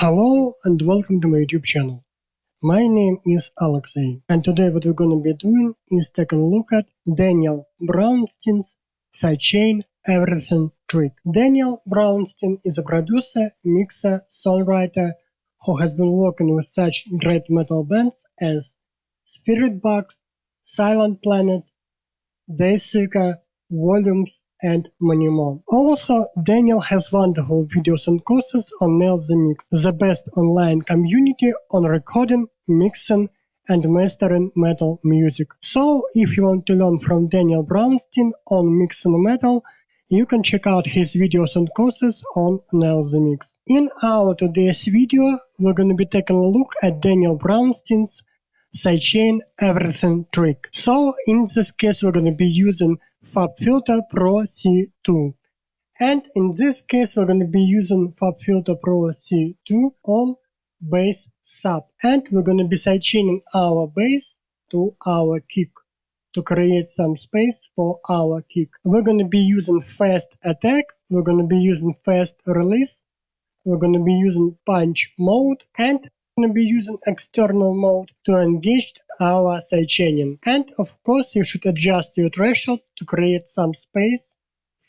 Hello and welcome to my YouTube channel. My name is Alexey, and today what we're gonna be doing is taking a look at Daniel Brownstein's Sidechain Everything trick. Daniel Brownstein is a producer, mixer, songwriter who has been working with such great metal bands as Spiritbox, Silent Planet, Dayseeker, Volumes, and many more. Also, Daniel has wonderful videos and courses on Nail the Mix, the best online community on recording, mixing, and mastering metal music. So, if you want to learn from Daniel Brownstein on mixing metal, you can check out his videos and courses on Nail the Mix. In our today's video, we're going to be taking a look at Daniel Brownstein's Sidechain Everything trick. So, in this case, we're going to be using FabFilter Pro C2. And in this case, we're going to be using FabFilter Pro C2 on bass sub. And we're going to be sidechaining our bass to our kick to create some space for our kick. We're going to be using fast attack, we're going to be using fast release, we're going to be using punch mode, and we're going to be using external mode to engage our sidechaining. And of course, you should adjust your threshold to create some space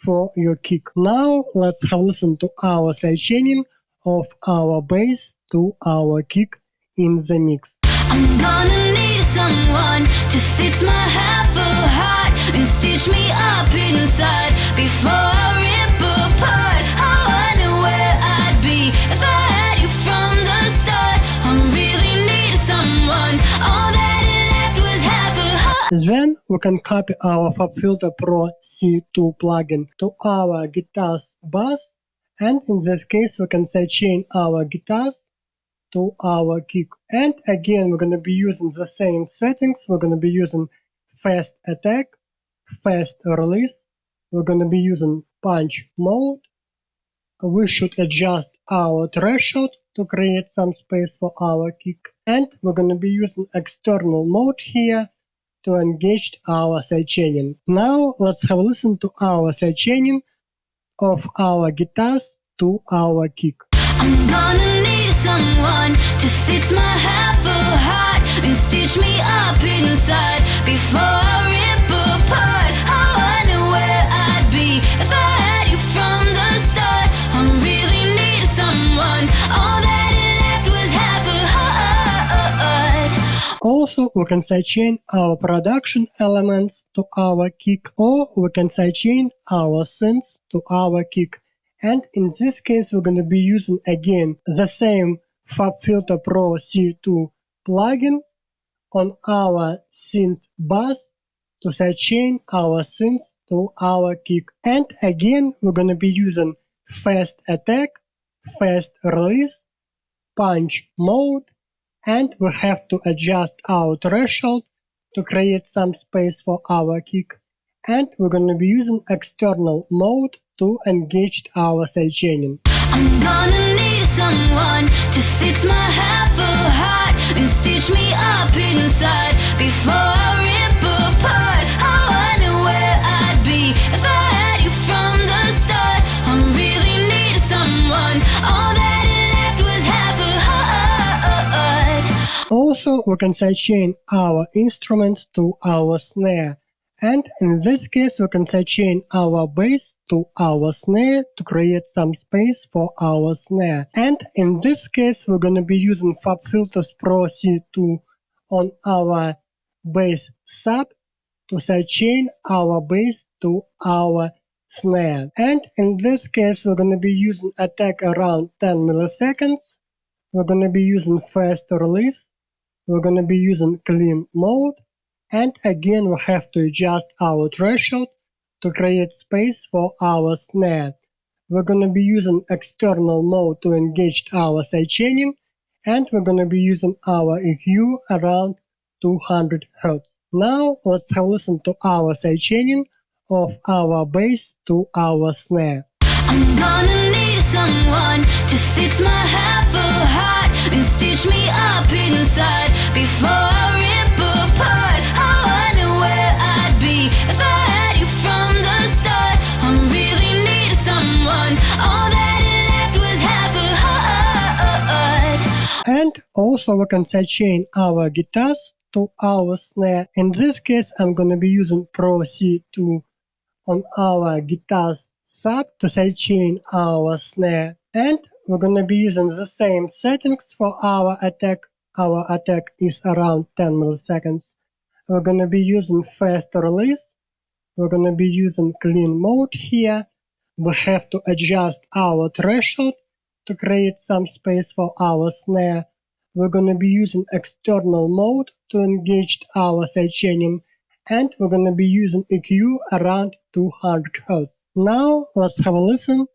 for your kick. Now, let's have a listen to our sidechaining of our bass to our kick in the mix. I'm gonna need someone to fix my half-full heart and stitch me up inside before I rip apart. I wonder where I'd be if I had you from the start. I really need someone. All that left was half a heart. Then we can copy our FabFilter Pro C2 plugin to our guitar's bass, and in this case we can sidechain our guitars to our kick. And again, we're going to be using the same settings. We're going to be using fast attack, fast release. We're going to be using punch mode. We should adjust our threshold to create some space for our kick. And we're going to be using external mode here to engage our sidechaining. Now let's have a listen to our sidechaining of our guitars to our kick. I'm gonna need someone to fix my half-full heart and stitch me up inside before I rip apart. I wonder where I'd be if I had you from the start. I really need someone. All that left was half a heart. Also, we can sidechain our production elements to our kick, or we can sidechain our synths to our kick. And in this case, we're going to be using again the same FabFilter Pro C2 plugin on our synth bass to sidechain our synths to our kick. And again, we're going to be using fast attack, fast release, punch mode, and we have to adjust our threshold to create some space for our kick. And we're going to be using external mode to engage our sidechaining. I'm gonna need someone to fix my half-full heart and stitch me up inside before I rip apart. I wonder where I'd be if I had you from the start. I really need someone. All that left was half a heart. Also, we can sidechain our instruments to our snare. And in this case, we can sidechain our bass to our snare to create some space for our snare. And in this case, we're going to be using FabFilter Pro C2 on our bass sub to sidechain our bass to our snare. And in this case, we're going to be using attack around 10 milliseconds. We're going to be using fast release. We're going to be using clean mode. And again, we have to adjust our threshold to create space for our snare. We're going to be using external mode to engage our sidechaining, and we're going to be using our EQ around 200 Hz. Now, let's have a listen to our sidechaining of our bass to our snare. I'm gonna need someone to fix my half-full heart and stitch me up inside before I rip apart. I wonder where I'd be if I had you from the start. I really need someone. All that left was half a heart. Also, we can sidechain our guitars to our snare. In this case, I'm going to be using Pro C2 on our guitars sub to sidechain our snare. And we're going to be using the same settings for our attack. Our attack is around 10 milliseconds. We're going to be using fast release. We're going to be using clean mode here. We have to adjust our threshold to create some space for our snare. We're going to be using external mode to engage our sidechaining, and we're going to be using EQ around 200 Hz. Now let's have a listen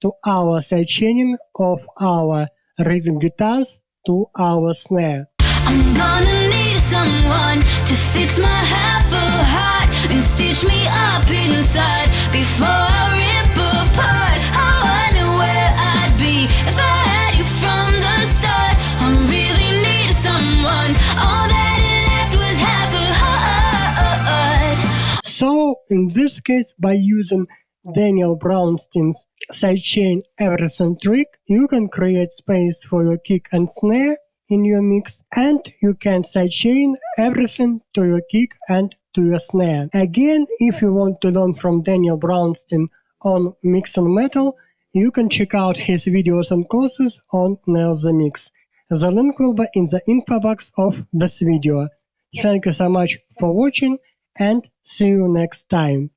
to our sidechaining of our rhythm guitars to our snare. I'm gonna need someone to fix my half-full heart and stitch me up inside before I rip apart. I wonder where I'd be if I had you from the start. I really need someone. All that left was half a heart. So in this case, by using Daniel Brownstein's Sidechain Everything trick, you can create space for your kick and snare in your mix, and you can sidechain everything to your kick and to your snare. Again, if you want to learn from Daniel Brownstein on mixing metal, you can check out his videos and courses on Nail the Mix. The link will be in the info box of this video. Thank you so much for watching, and see you next time.